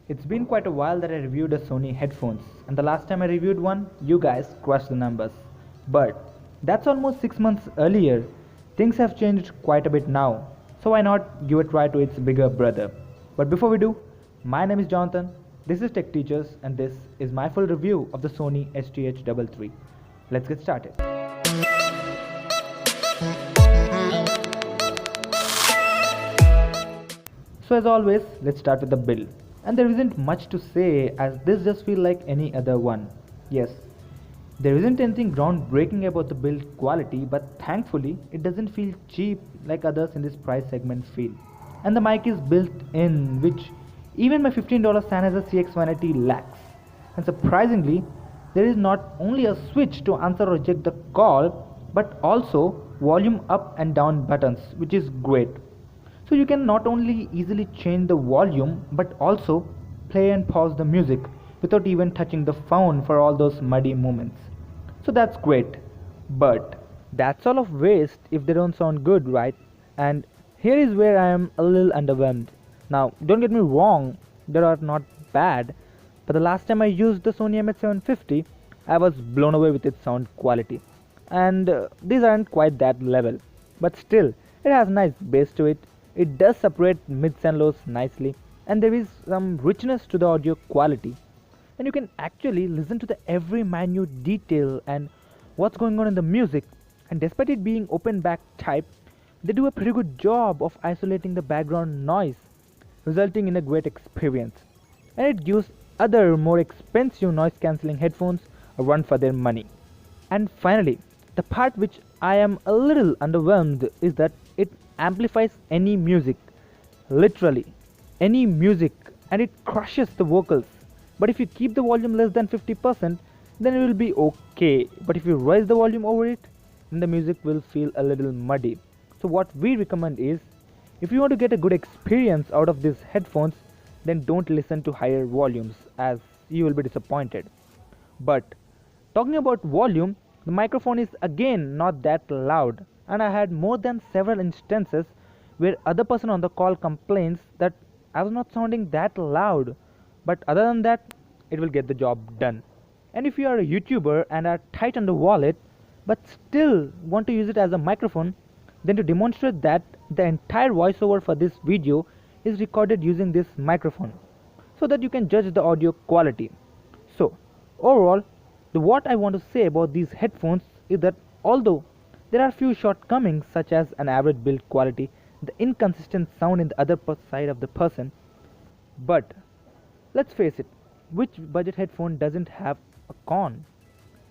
It's been quite a while that I reviewed a Sony headphones, and the last time I reviewed one, you guys crushed the numbers. But that's almost 6 months earlier. Things have changed quite a bit now, so why not give a try to its bigger brother? But before we do, my name is Jonathan, this is TechTeachers, and this is my full review of the Sony STH-33. Let's get started. So as always, let's start with the build. And there isn't much to say as this just feels like any other one. Yes, there isn't anything groundbreaking about the build quality, but thankfully it doesn't feel cheap like others in this price segment feel. And the mic is built in, which even my $15 Sennheiser CX-180 lacks. And surprisingly, there is not only a switch to answer or reject the call, but also volume up and down buttons, which is great. So you can not only easily change the volume but also play and pause the music without even touching the phone for all those muddy moments. So that's great. But that's all of waste if they don't sound good, right? And here is where I am a little underwhelmed. Now don't get me wrong, they are not bad, but the last time I used the Sony MDR EX-150, I was blown away with its sound quality. And these aren't quite that level, but still it has nice bass to it. It does separate mids and lows nicely, and there is some richness to the audio quality, and you can actually listen to the every minute detail and what's going on in the music. And despite it being open back type, they do a pretty good job of isolating the background noise, resulting in a great experience. And it gives other more expensive noise cancelling headphones a run for their money. And finally, the part which I am a little underwhelmed is that it amplifies any music, literally any music, and it crushes the vocals. But if you keep the volume less than 50%, then it will be okay. But if you raise the volume over it, then the music will feel a little muddy. So what we recommend is, if you want to get a good experience out of these headphones, then don't listen to higher volumes as you will be disappointed. But talking about volume, the microphone is again not that loud, and I had more than several instances where other person on the call complains that I was not sounding that loud, but other than that, it will get the job done. And if you are a YouTuber and are tight on the wallet but still want to use it as a microphone, then to demonstrate that, the entire voiceover for this video is recorded using this microphone so that you can judge the audio quality. So overall, what I want to say about these headphones is that although there are few shortcomings such as an average build quality, the inconsistent sound in the other side of the person, but let's face it, which budget headphone doesn't have a con?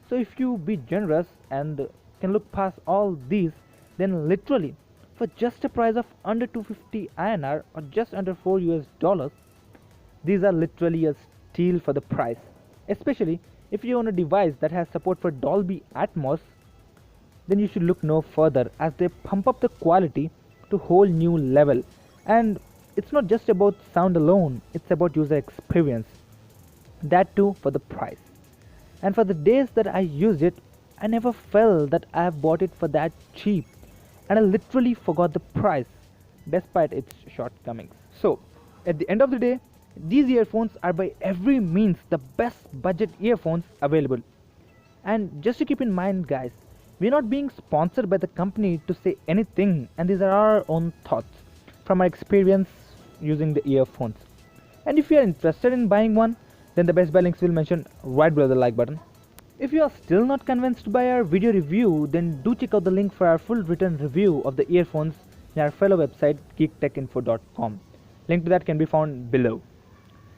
So if you be generous and can look past all these, then literally for just a price of under 250 INR or just under $4 US, these are literally a steal for the price, especially if you own a device that has support for Dolby Atmos. Then you should look no further as they pump up the quality to whole new level. And it's not just about sound alone, it's about user experience, that too for the price. And for the days that I used it, I never felt that I have bought it for that cheap, and I literally forgot the price despite its shortcomings. So at the end of the day, these earphones are by every means the best budget earphones available. And just to keep in mind guys, we're not being sponsored by the company to say anything, and these are our own thoughts from our experience using the earphones. And if you are interested in buying one, then the best buy links will mention right below the like button. If you are still not convinced by our video review, then do check out the link for our full written review of the earphones in our fellow website geektechinfo.com. Link to that can be found below.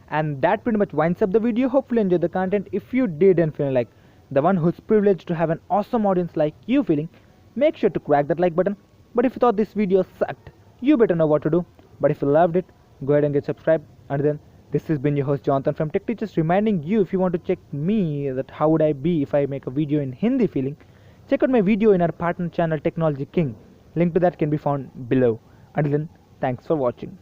And that pretty much winds up the video. Hopefully you enjoyed the content. If you did and feel like the one who's privileged to have an awesome audience like you feeling, make sure to crack that like button. But if you thought this video sucked, you better know what to do. But if you loved it, go ahead and get subscribed. And then this has been your host Jonathan from TechTeachers, reminding you, if you want to check me that how would I be if I make a video in Hindi feeling, check out my video in our partner channel Technology King. Link to that can be found below. Until then, thanks for watching.